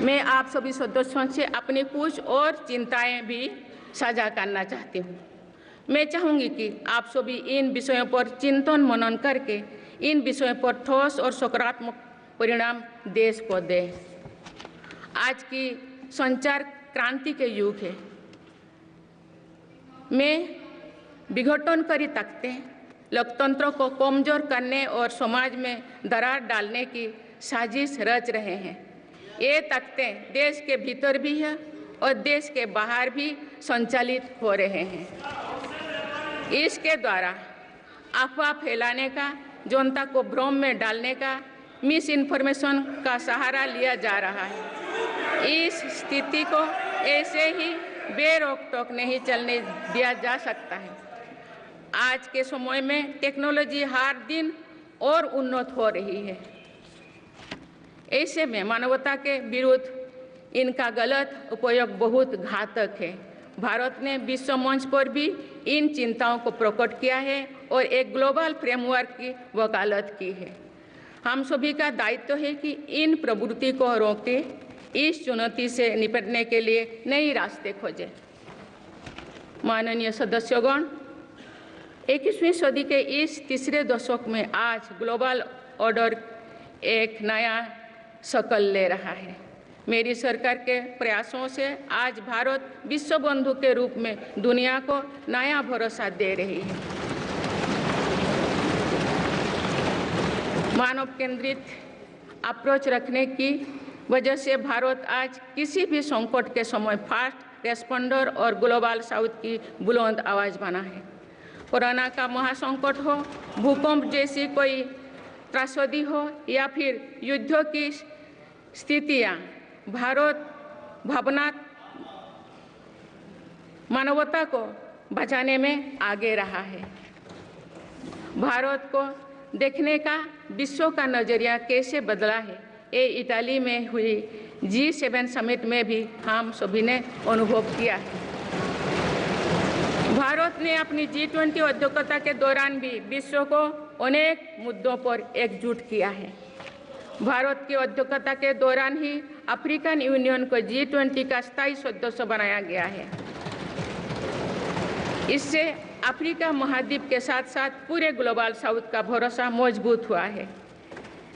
मैं आप सभी सदस्यों से अपनी कुछ और चिंताएं भी साझा करना चाहती हूँ। मैं चाहूँगी कि आप सभी इन विषयों पर चिंतन मनन करके इन विषयों पर ठोस और सकारात्मक परिणाम देश को दें। आज की संचार क्रांति के युग है में विघटनकारी ताकतें लोकतंत्र को कमजोर करने और समाज में दरार डालने की साजिश रच रहे हैं। ये ताकतें देश के भीतर भी है और देश के बाहर भी संचालित हो रहे हैं। इसके द्वारा अफवाह फैलाने का, जनता को भ्रम में डालने का, मिस इन्फॉर्मेशन का सहारा लिया जा रहा है। इस स्थिति को ऐसे ही बेरोक टोक नहीं चलने दिया जा सकता है। आज के समय में टेक्नोलॉजी हर दिन और उन्नत हो रही है। ऐसे में मानवता के विरुद्ध इनका गलत उपयोग बहुत घातक है। भारत ने विश्व मंच पर भी इन चिंताओं को प्रकट किया है और एक ग्लोबल फ्रेमवर्क की वकालत की है। हम सभी का दायित्व है कि इन प्रवृत्ति को रोकें, इस चुनौती से निपटने के लिए नए रास्ते खोजें। माननीय सदस्यगण, 21वीं सदी के इस तीसरे दशक में आज ग्लोबल ऑर्डर एक नया शक्ल ले रहा है। मेरी सरकार के प्रयासों से आज भारत विश्व बंधु के रूप में दुनिया को नया भरोसा दे रही है। मानव केंद्रित अप्रोच रखने की वजह से भारत आज किसी भी संकट के समय फास्ट रेस्पॉन्डर और ग्लोबल साउथ की बुलंद आवाज़ बना है। कोरोना का महासंकट हो, भूकंप जैसी कोई त्रासदी हो या फिर युद्धों की स्थितियाँ, भारत मानवता को बचाने में आगे रहा है। भारत को देखने का विश्व का नज़रिया कैसे बदला है, ये इटाली में हुई G7 समिट में भी हम सभी ने अनुभव किया है। भारत ने अपनी G20 अध्यक्षता के दौरान भी विश्व को अनेक मुद्दों पर एकजुट किया है। भारत की अध्यक्षता के दौरान ही अफ्रीकन यूनियन को G20 का स्थायी सदस्य बनाया गया है। इससे अफ्रीका महाद्वीप के साथ साथ पूरे ग्लोबल साउथ का भरोसा मजबूत हुआ है।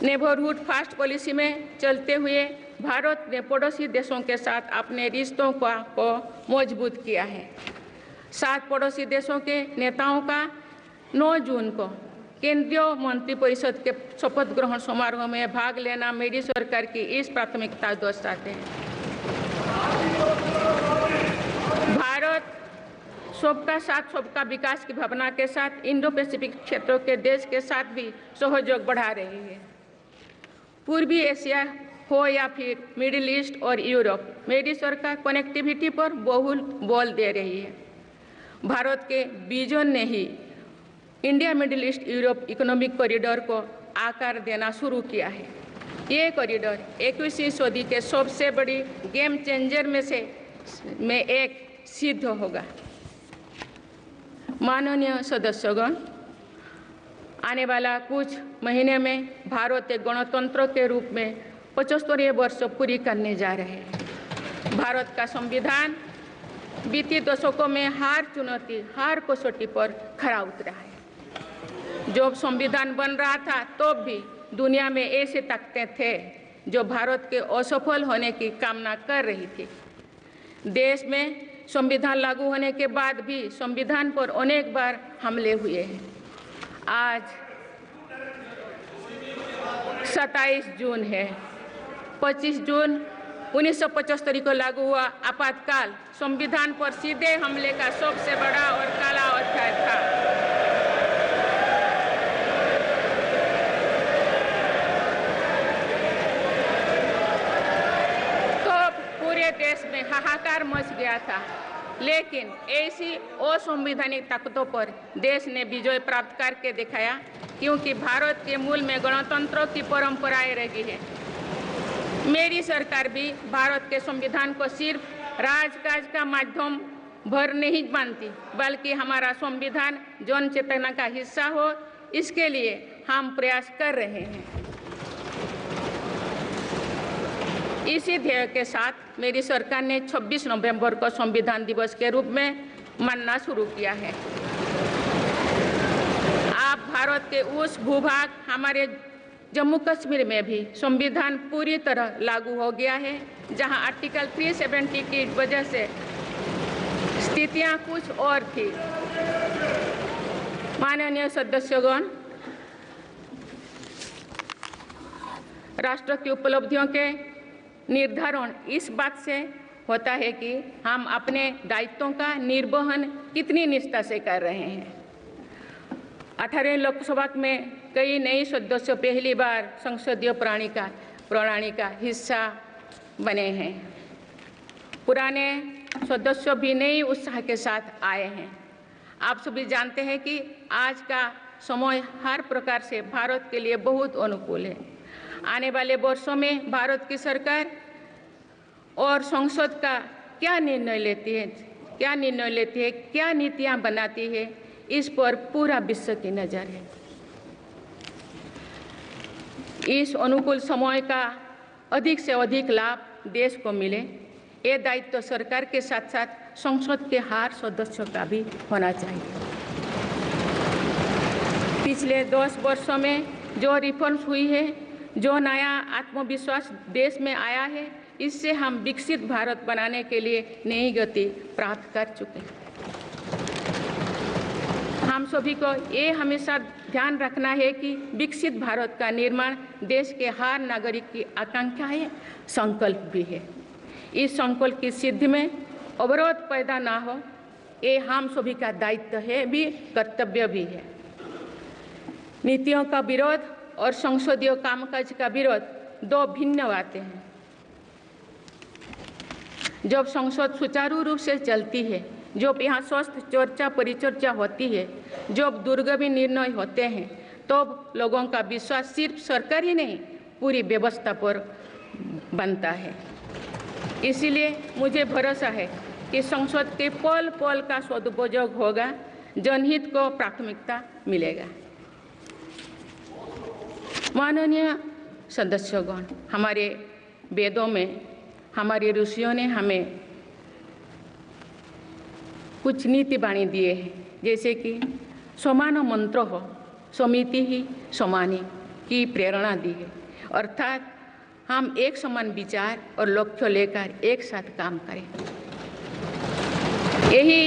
नेबरहुड फर्स्ट पॉलिसी में चलते हुए भारत ने पड़ोसी देशों के साथ अपने रिश्तों को मजबूत किया है। 7 पड़ोसी देशों के नेताओं का 9 जून को केंद्रीय मंत्रिपरिषद के शपथ ग्रहण समारोह में भाग लेना मेरी सरकार की इस प्राथमिकता दर्शाते हैं। भारत सबका साथ सबका विकास की भावना के साथ इंडो पैसिफिक क्षेत्रों के देश के साथ भी सहयोग बढ़ा रही है। पूर्वी एशिया हो या फिर मिडिल ईस्ट और यूरोप, मेरी सरकार कनेक्टिविटी पर बहुल बल दे रही है। भारत के विजन ने ही India Middle East Europe Economic Corridor को आकार देना शुरू किया है। ये कॉरिडोर 21वीं सदी के सबसे बड़ी गेम चेंजर में एक सिद्ध होगा। माननीय सदस्यगण, आने वाला कुछ महीने में भारत एक गणतंत्र के रूप में 75वें वर्ष पूरी करने जा रहे हैं। भारत का संविधान बीते दशकों में हर कसौटी पर खरा उतरा है। जब संविधान बन रहा था तब भी दुनिया में ऐसे ताकतें थे जो भारत के असफल होने की कामना कर रही थी। देश में संविधान लागू होने के बाद भी संविधान पर अनेक बार हमले हुए हैं। आज 27 जून है। 25 जून 1975 को लागू हुआ आपातकाल संविधान पर सीधे हमले का सबसे बड़ा और काला अध्याय था। देश में हाहाकार मच गया था, लेकिन ऐसी असंवैधानिक ताकतों पर देश ने विजय प्राप्त करके दिखाया, क्योंकि भारत के मूल में गणतंत्र की परंपराएं रही है। मेरी सरकार भी भारत के संविधान को सिर्फ राजकाज का माध्यम भर नहीं मानती, बल्कि हमारा संविधान जन चेतना का हिस्सा हो, इसके लिए हम प्रयास कर रहे हैं। इसी ध्येय के साथ मेरी सरकार ने 26 नवंबर को संविधान दिवस के रूप में मानना शुरू किया है। आप भारत के उस भूभाग हमारे जम्मू कश्मीर में भी संविधान पूरी तरह लागू हो गया है, जहां आर्टिकल 370 की वजह से स्थितियां कुछ और थी। माननीय सदस्यगण, राष्ट्र की उपलब्धियों के निर्धारण इस बात से होता है कि हम अपने दायित्वों का निर्वहन कितनी निष्ठा से कर रहे हैं। 18वें लोकसभा में कई नए सदस्य पहली बार संसदीय प्रणाली का हिस्सा बने हैं। पुराने सदस्य भी नए उत्साह के साथ आए हैं। आप सभी जानते हैं कि आज का समय हर प्रकार से भारत के लिए बहुत अनुकूल है। आने वाले वर्षों में भारत की सरकार और संसद का क्या निर्णय लेती है, क्या नीतियां बनाती है, इस पर पूरा विश्व की नज़र है। इस अनुकूल समय का अधिक से अधिक लाभ देश को मिले, ये दायित्व सरकार के साथ साथ संसद के हर सदस्यों का भी होना चाहिए। पिछले 10 वर्षों में जो रिफॉर्म्स हुई है, जो नया आत्मविश्वास देश में आया है, इससे हम विकसित भारत बनाने के लिए नई गति प्राप्त कर चुके हैं। हम सभी को ये हमेशा ध्यान रखना है कि विकसित भारत का निर्माण देश के हर नागरिक की आकांक्षा है, संकल्प भी है। इस संकल्प की सिद्धि में अवरोध पैदा ना हो, ये हम सभी का दायित्व है भी, कर्तव्य भी है। नीतियों का विरोध और संसदीय कामकाज का विरोध दो भिन्न बातें हैं। जब संसद सुचारू रूप से चलती है, जब यहाँ स्वस्थ चर्चा परिचर्चा होती है, जब दूरगामी निर्णय होते हैं, तब लोगों का विश्वास सिर्फ सरकार ही नहीं, पूरी व्यवस्था पर बनता है। इसीलिए मुझे भरोसा है कि संसद के पल पल का सदुपयोग होगा, जनहित को प्राथमिकता मिलेगा। माननीय सदस्यगण, हमारे वेदों में हमारे ऋषियों ने हमें कुछ नीति वाणी दिए हैं, जैसे कि समान मंत्र हो समिति ही समानी की प्रेरणा दी है। अर्थात हम एक समान विचार और लक्ष्य लेकर एक साथ काम करें, यही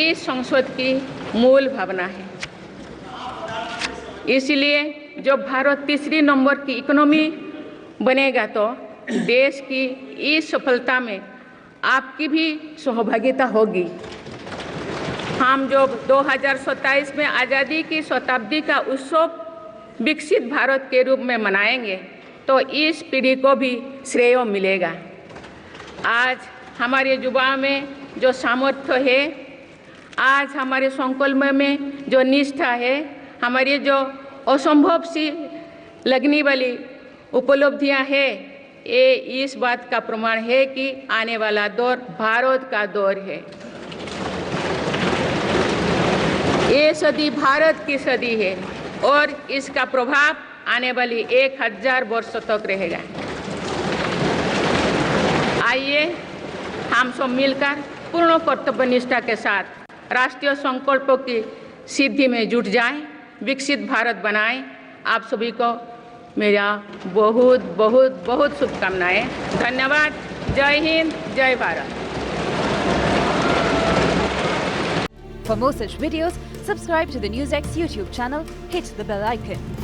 इस संसद की मूल भावना है। इसलिए जब भारत तीसरी नंबर की इकोनॉमी बनेगा तो देश की इस सफलता में आपकी भी सहभागिता होगी। हम जो 2027 में आज़ादी की शताब्दी का उत्सव विकसित भारत के रूप में मनाएंगे तो इस पीढ़ी को भी श्रेय मिलेगा। आज हमारे युवाओं में जो सामर्थ्य है, आज हमारे संकल्प में जो निष्ठा है, हमारी जो असंभव सी लगने वाली उपलब्धियां है, ये इस बात का प्रमाण है कि आने वाला दौर भारत का दौर है। ये सदी भारत की सदी है और इसका प्रभाव आने वाली 1000 वर्षों तक रहेगा। आइए हम सब मिलकर पूर्ण कर्तव्यनिष्ठा के साथ राष्ट्रीय संकल्पों की सिद्धि में जुट जाएं, विकसित भारत बनाएं। आप सभी को मेरा बहुत बहुत बहुत शुभकामनाएं। धन्यवाद। जय हिंद, जय Bharat. For more such videos, subscribe to the NewsX YouTube channel, hit the bell icon.